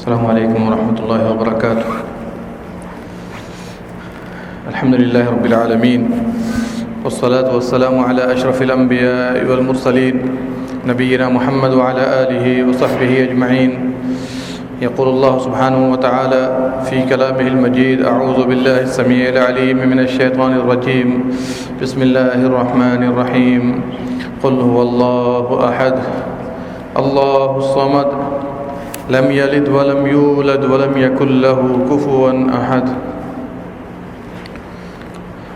السلام علیکم ورحمۃ اللہ وبرکاتہ۔ الحمد للہ رب العالمین والصلاة والسلام علی اشرف الانبیاء والمرسلین نبینا محمد وعلی آلہ وصحبہ اجمعین۔ یقول اللہ سبحانہ وتعالی فی کلامہ المجید: اعوذ باللہ السمیع العلیم من الشیطان الرجیم، بسم اللہ الرحمن الرحیم۔ قل هو اللہ احد اللہ الصمد لم یلد ولم یولد ولم یکن لہ کفوا احد۔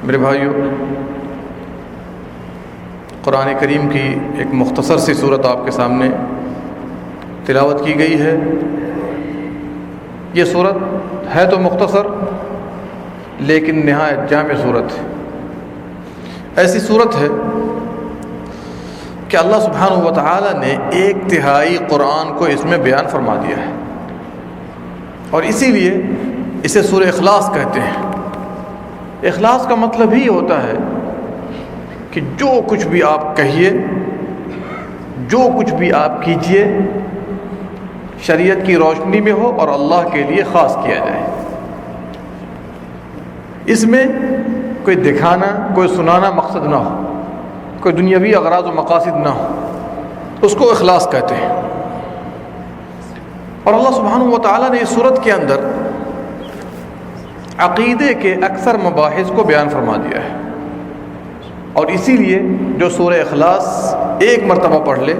میرے بھائیو، قرآن کریم کی ایک مختصر سی صورت آپ کے سامنے تلاوت کی گئی ہے۔ یہ صورت ہے تو مختصر لیکن نہایت جامع صورت ہے۔ ایسی صورت ہے کہ اللہ سبحانہ و تعالی نے 1/3 قرآن کو اس میں بیان فرما دیا ہے، اور اسی لیے اسے سورہ اخلاص کہتے ہیں۔ اخلاص کا مطلب ہی ہوتا ہے کہ جو کچھ بھی آپ کہیے، جو کچھ بھی آپ کیجیے، شریعت کی روشنی میں ہو اور اللہ کے لیے خاص کیا جائے۔ اس میں کوئی دکھانا، کوئی سنانا مقصد نہ ہو، کوئی دنیاوی اغراض و مقاصد نہ ہو، اس کو اخلاص کہتے ہیں۔ اور اللہ سبحانہ و تعالیٰ نے اس صورت کے اندر عقیدے کے اکثر مباحث کو بیان فرما دیا ہے، اور اسی لیے جو سورہ اخلاص 1 مرتبہ پڑھ لے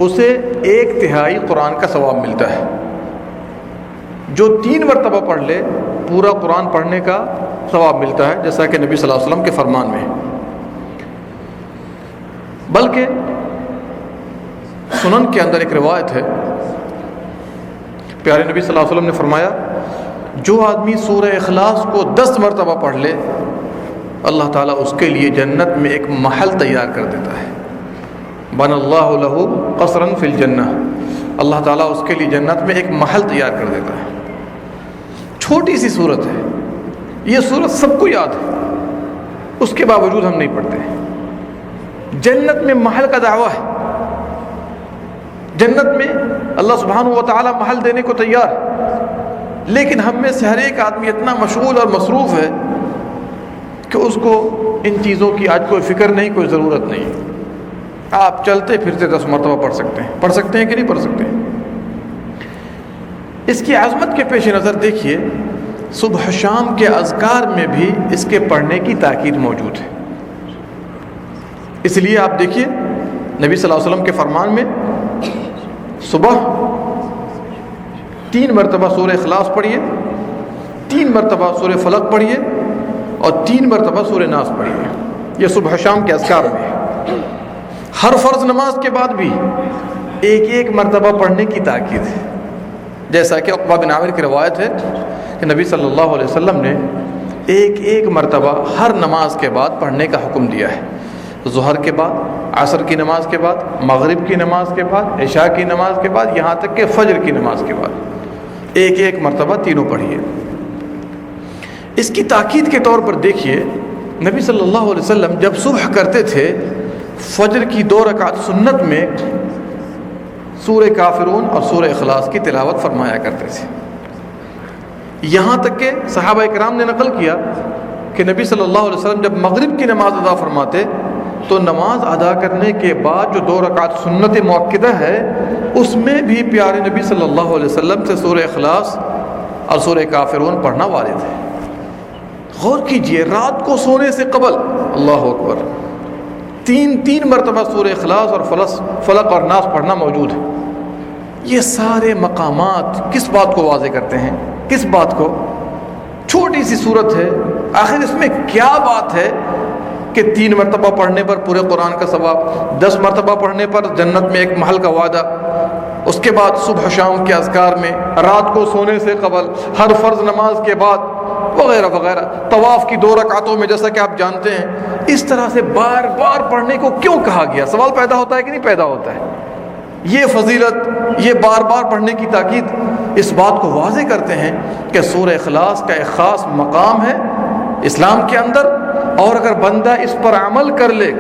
اسے 1/3 قرآن کا ثواب ملتا ہے۔ جو 3 مرتبہ پڑھ لے پورا قرآن پڑھنے کا ثواب ملتا ہے، جیسا کہ نبی صلی اللہ علیہ وسلم کے فرمان میں ہے۔ بلکہ سنن کے اندر ایک روایت ہے، پیارے نبی صلی اللہ علیہ وسلم نے فرمایا: جو آدمی سورہ اخلاص کو 10 مرتبہ پڑھ لے اللہ تعالیٰ اس کے لیے جنت میں ایک محل تیار کر دیتا ہے۔ بن اللہ لہ قصرا فی الجنہ، اللہ تعالیٰ اس کے لیے جنت میں ایک محل تیار کر دیتا ہے۔ چھوٹی سی صورت ہے، یہ صورت سب کو یاد ہے، اس کے باوجود ہم نہیں پڑھتے۔ جنت میں محل کا دعویٰ ہے، جنت میں اللہ سبحانہ و تعالیٰ محل دینے کو تیار ہے، لیکن ہم میں سے ہر ایک آدمی اتنا مشغول اور مصروف ہے کہ اس کو ان چیزوں کی آج کوئی فکر نہیں، کوئی ضرورت نہیں۔ آپ چلتے پھرتے 10 مرتبہ پڑھ سکتے ہیں کہ نہیں پڑھ سکتے ہیں؟ اس کی عظمت کے پیش نظر دیکھیے، صبح شام کے اذکار میں بھی اس کے پڑھنے کی تاکید موجود ہے۔ اس لیے آپ دیکھیے نبی صلی اللہ علیہ وسلم کے فرمان میں صبح 3 مرتبہ سورہ اخلاص پڑھیے، 3 مرتبہ سورہ فلق پڑھیے، اور 3 مرتبہ سورہ ناس پڑھیے۔ یہ صبح شام کے اذکار میں ہے۔ ہر فرض نماز کے بعد بھی 1 مرتبہ پڑھنے کی تاکید ہے، جیسا کہ عقبہ بن عامر کی روایت ہے کہ نبی صلی اللہ علیہ وسلم نے 1 مرتبہ ہر نماز کے بعد پڑھنے کا حکم دیا ہے۔ ظہر کے بعد، عصر کی نماز کے بعد، مغرب کی نماز کے بعد، عشاء کی نماز کے بعد، یہاں تک کہ فجر کی نماز کے بعد 1 مرتبہ تینوں پڑھیے۔ اس کی تاکید کے طور پر دیکھیے، نبی صلی اللہ علیہ وسلم جب صبح کرتے تھے فجر کی 2 رکعت سنت میں سورہ کافرون اور سورہ اخلاص کی تلاوت فرمایا کرتے تھے۔ یہاں تک کہ صحابہ کرام نے نقل کیا کہ نبی صلی اللہ علیہ وسلم جب مغرب کی نماز ادا فرماتے تو نماز ادا کرنے کے بعد جو 2 رکعت سنت مؤکدہ ہے اس میں بھی پیارے نبی صلی اللہ علیہ وسلم سے سورہ اخلاص اور سورہ کافرون پڑھنا وارد ہے۔ غور کیجئے، رات کو سونے سے قبل اللہ اکبر 3 مرتبہ سورہ اخلاص اور فلق اور ناس پڑھنا موجود ہے۔ یہ سارے مقامات کس بات کو واضح کرتے ہیں؟ کس بات کو؟ چھوٹی سی صورت ہے، آخر اس میں کیا بات ہے کہ 3 مرتبہ پڑھنے پر پورے قرآن کا ثواب، 10 مرتبہ پڑھنے پر جنت میں ایک محل کا وعدہ، اس کے بعد صبح شام کے اذکار میں، رات کو سونے سے قبل، ہر فرض نماز کے بعد، وغیرہ وغیرہ، طواف کی 2 رکعتوں میں، جیسا کہ آپ جانتے ہیں۔ اس طرح سے بار بار پڑھنے کو کیوں کہا گیا؟ سوال پیدا ہوتا ہے کہ نہیں پیدا ہوتا ہے؟ یہ فضیلت، یہ بار بار پڑھنے کی تاکید اس بات کو واضح کرتے ہیں کہ سورہ اخلاص کا ایک خاص مقام ہے اسلام کے اندر، اور اگر بندہ اس پر عمل کر لے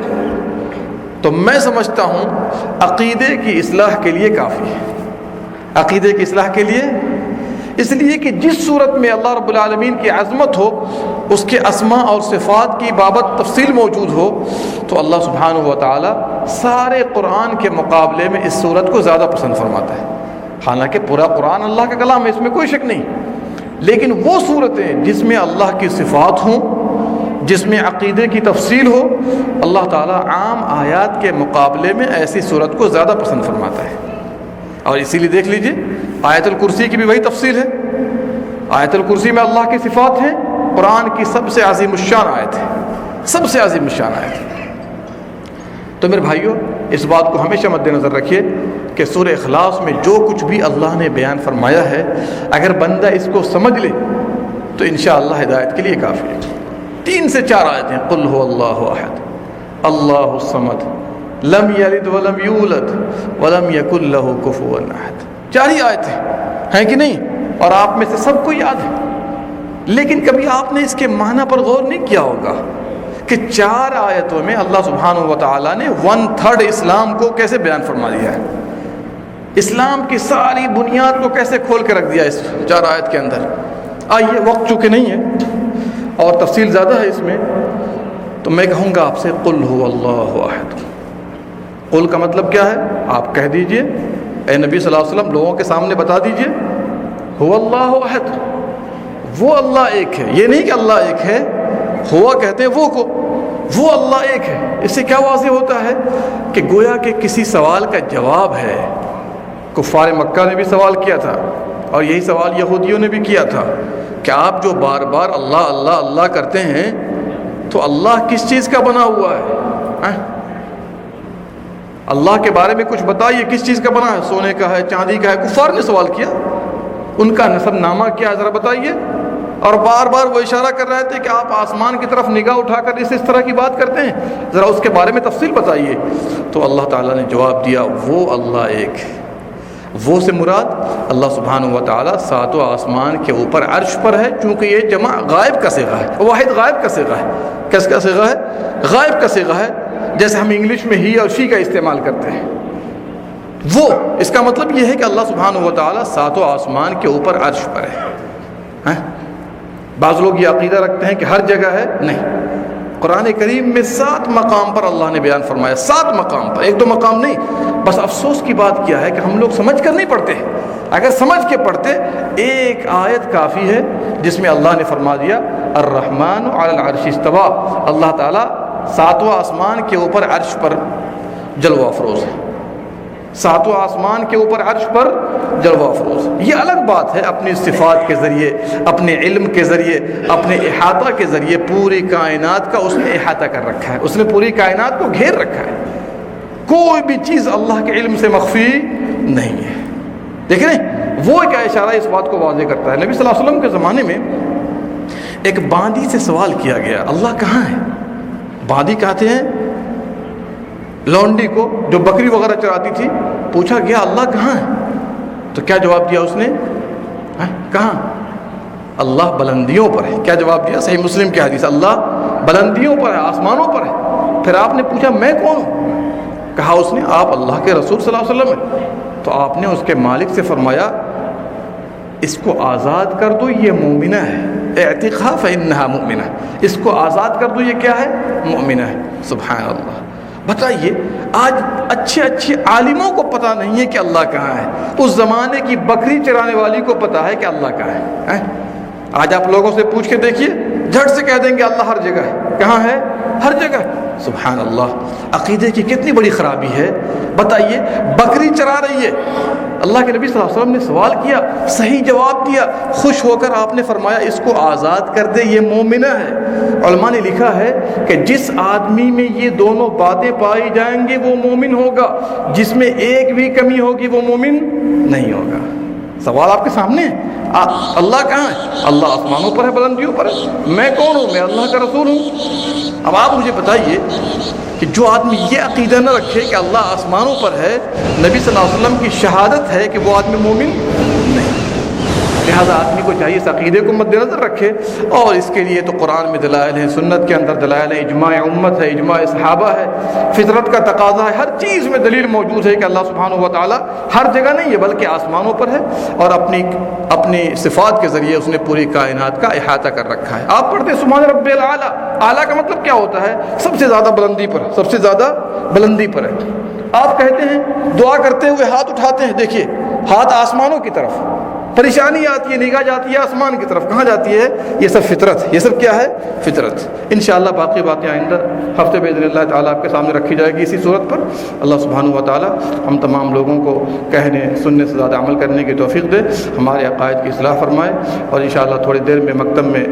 تو میں سمجھتا ہوں عقیدے کی اصلاح کے لیے کافی ہے۔ عقیدے کی اصلاح کے لیے، اس لیے کہ جس صورت میں اللہ رب العالمین کی عظمت ہو، اس کے اسماء اور صفات کی بابت تفصیل موجود ہو، تو اللہ سبحانہ و تعالی سارے قرآن کے مقابلے میں اس صورت کو زیادہ پسند فرماتا ہے۔ حالانکہ پورا قرآن اللہ کا کلام ہے، اس میں کوئی شک نہیں، لیکن وہ صورتیں جس میں اللہ کی صفات ہوں، جس میں عقیدے کی تفصیل ہو، اللہ تعالیٰ عام آیات کے مقابلے میں ایسی صورت کو زیادہ پسند فرماتا ہے۔ اور اسی لیے دیکھ لیجئے آیت الکرسی کی بھی وہی تفصیل ہے۔ آیت الکرسی میں اللہ کی صفات ہیں، قرآن کی سب سے عظیم الشان آیت ہے، سب سے عظیم الشان آیت ہے۔ تو میرے بھائیوں، اس بات کو ہمیشہ مد نظر رکھیے کہ سورہ اخلاص میں جو کچھ بھی اللہ نے بیان فرمایا ہے، اگر بندہ اس کو سمجھ لے تو انشاءاللہ ہدایت کے لیے کافی ہے۔ 3 سے 4 آیتیں، قل هو اللہ احد اللہ الصمد لم یلد ولم یولد ولم یکن لہ کفوا احد، 4 ہی آیتیں ہیں کہ نہیں؟ اور آپ میں سے سب کو یاد ہے، لیکن کبھی آپ نے اس کے معنی پر غور نہیں کیا ہوگا کہ 4 آیتوں میں اللہ سبحانہ و تعالیٰ نے 1/3 اسلام کو کیسے بیان فرما دیا ہے، اسلام کی ساری بنیاد کو کیسے کھول کے رکھ دیا اس 4 آیت کے اندر۔ آئیے، وقت چونکہ نہیں ہے اور تفصیل زیادہ ہے اس میں، تو میں کہوں گا آپ سے قل هو اللہ احد۔ قل کا مطلب کیا ہے؟ آپ کہہ دیجئے، اے نبی صلی اللہ علیہ وسلم لوگوں کے سامنے بتا دیجئے، هو اللہ احد، وہ اللہ ایک ہے۔ یہ نہیں کہ اللہ ایک ہے، ہوا کہتے ہیں وہ کو، وہ اللہ ایک ہے۔ اس سے کیا واضح ہوتا ہے کہ گویا کہ کسی سوال کا جواب ہے۔ کفار مکہ نے بھی سوال کیا تھا، اور یہی سوال یہودیوں نے بھی کیا تھا کہ آپ جو بار بار اللہ اللہ اللہ کرتے ہیں، تو اللہ کس چیز کا بنا ہوا ہے؟ اللہ کے بارے میں کچھ بتائیے، کس چیز کا بنا ہے؟ سونے کا ہے، چاندی کا ہے؟ کفار نے سوال کیا، ان کا نسب نامہ کیا ہے ذرا بتائیے۔ اور بار بار وہ اشارہ کر رہے تھے کہ آپ آسمان کی طرف نگاہ اٹھا کر اس طرح کی بات کرتے ہیں، ذرا اس کے بارے میں تفصیل بتائیے۔ تو اللہ تعالیٰ نے جواب دیا، وہ اللہ ایک ہے۔ وہ سے مراد اللہ سبحانہ و تعالیٰ 7 آسمان کے اوپر عرش پر ہے، چونکہ یہ جمع غائب کا صیغہ ہے، واحد غائب کا صیغہ ہے۔ کس کا صیغہ ہے؟ غائب کا صیغہ ہے، جیسے ہم انگلش میں ہی اور شی کا استعمال کرتے ہیں۔ وہ، اس کا مطلب یہ ہے کہ اللہ سبحانہ و تعالیٰ 7 آسمان کے اوپر عرش پر ہے۔ بعض لوگ یہ عقیدہ رکھتے ہیں کہ ہر جگہ ہے، نہیں، قرآن کریم میں 7 مقام پر اللہ نے بیان فرمایا، 7 مقام پر، 1-2 مقام نہیں۔ بس افسوس کی بات کیا ہے کہ ہم لوگ سمجھ کر نہیں پڑھتے، اگر سمجھ کے پڑھتے ایک آیت کافی ہے جس میں اللہ نے فرما دیا الرحمن علی العرش استوى، اللہ تعالیٰ 7 آسمان کے اوپر عرش پر جلوہ افروز ہے، 7 آسمان کے اوپر عرش پر جلوہ افروز۔ یہ الگ بات ہے، اپنی صفات کے ذریعے، اپنے علم کے ذریعے، اپنے احاطہ کے ذریعے پوری کائنات کا اس نے احاطہ کر رکھا ہے، اس نے پوری کائنات کو گھیر رکھا ہے، کوئی بھی چیز اللہ کے علم سے مخفی نہیں ہے۔ دیکھ رہے ہیں، وہ کیا اشارہ اس بات کو واضح کرتا ہے۔ نبی صلی اللہ علیہ وسلم کے زمانے میں ایک باندی سے سوال کیا گیا، اللہ کہاں ہے؟ باندی کہتے ہیں لونڈی کو جو بکری وغیرہ چراتی تھی، پوچھا گیا اللہ کہاں ہے؟ تو کیا جواب دیا اس نے؟ کہاں؟ اللہ بلندیوں پر ہے۔ کیا جواب دیا؟ صحیح مسلم کی حدیث، اللہ بلندیوں پر ہے، آسمانوں پر ہے۔ پھر آپ نے پوچھا میں کون ہوں؟ کہا اس نے آپ اللہ کے رسول صلی اللہ علیہ وسلم ہیں۔ تو آپ نے اس کے مالک سے فرمایا اس کو آزاد کر دو، یہ مومنہ ہے، اعتقها فإنها مؤمنہ، اس کو آزاد کر دو، یہ کیا ہے؟ مومنہ ہے۔ سبحان اللہ۔ بتائیے، آج اچھے عالموں کو پتہ نہیں ہے کہ اللہ کہاں ہے، اس زمانے کی بکری چرانے والی کو پتہ ہے کہ اللہ کہاں ہے۔ آج آپ لوگوں سے پوچھ کے دیکھیے، جھٹ سے کہہ دیں گے اللہ ہر جگہ ہے۔ کہاں ہے؟ ہر جگہ۔ سبحان اللہ، عقیدے کی کتنی بڑی خرابی ہے۔ بتائیے، بکری چرا رہی ہے، اللہ کے نبی صلی اللہ علیہ وسلم نے سوال کیا، صحیح جواب دیا، خوش ہو کر آپ نے فرمایا اس کو آزاد کر دے، یہ مومنہ ہے۔ علماء نے لکھا ہے کہ جس آدمی میں یہ دونوں باتیں پائی جائیں گے وہ مومن ہوگا، جس میں ایک بھی کمی ہوگی وہ مومن نہیں ہوگا۔ سوال آپ کے سامنے ہے، اللہ کہاں ہے؟ اللہ آسمانوں پر ہے، بلندیوں پر ہے۔ میں کون ہوں؟ میں اللہ کا رسول ہوں۔ اب آپ مجھے بتائیے کہ جو آدمی یہ عقیدہ نہ رکھے کہ اللہ آسمانوں پر ہے، نبی صلی اللہ علیہ وسلم کی شہادت ہے کہ وہ آدمی مومن نہیں۔ لہذا آدمی کو چاہیے اس عقیدے کو مد نظر رکھے، اور اس کے لیے تو قرآن میں دلائل ہیں، سنت کے اندر دلائل ہیں، اجماع امت ہے، اجماع صحابہ ہے، فطرت کا تقاضا ہے، ہر چیز میں دلیل موجود ہے کہ اللہ سبحانہ و تعالیٰ ہر جگہ نہیں ہے بلکہ آسمانوں پر ہے، اور اپنی صفات کے ذریعے اس نے پوری کائنات کا احاطہ کر رکھا ہے۔ آپ پڑھتے ہیں سبحان رب الاعلیٰ، اعلیٰ کا مطلب کیا ہوتا ہے؟ سب سے زیادہ بلندی پر، سب سے زیادہ بلندی پر ہے۔ آپ کہتے ہیں دعا کرتے ہوئے ہاتھ اٹھاتے ہیں، دیکھیے ہاتھ آسمانوں کی طرف، پریشانی آتی ہے نگاہ جاتی ہے آسمان کی طرف، کہاں جاتی ہے؟ یہ سب فطرت، یہ سب کیا ہے؟ فطرت۔ انشاءاللہ باقی باتیں آئندہ ہفتے باذن اللہ تعالیٰ آپ کے سامنے رکھی جائے گی اسی صورت پر۔ اللہ سبحانہ و تعالیٰ ہم تمام لوگوں کو کہنے سننے سے زیادہ عمل کرنے کی توفیق دے، ہمارے عقائد کی اصلاح فرمائے، اور انشاءاللہ تھوڑی دیر میں مکتب میں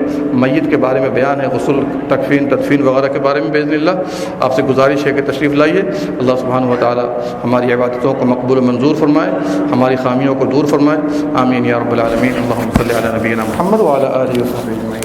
میت کے بارے میں بیان ہے، غسل، تکفین، تدفین وغیرہ کے بارے میں باذن اللہ آپ سے گزارش ہے کہ تشریف لائیے۔ اللہ سبحانہ و تعالیٰ ہماری عبادتوں کو مقبول و منظور فرمائے، ہماری خامیوں کو دور فرمائے، آمین یا رب العالمین۔ اللہم صلی علی نبینا محمد وعلی آلہ وصحبہ اجمعین۔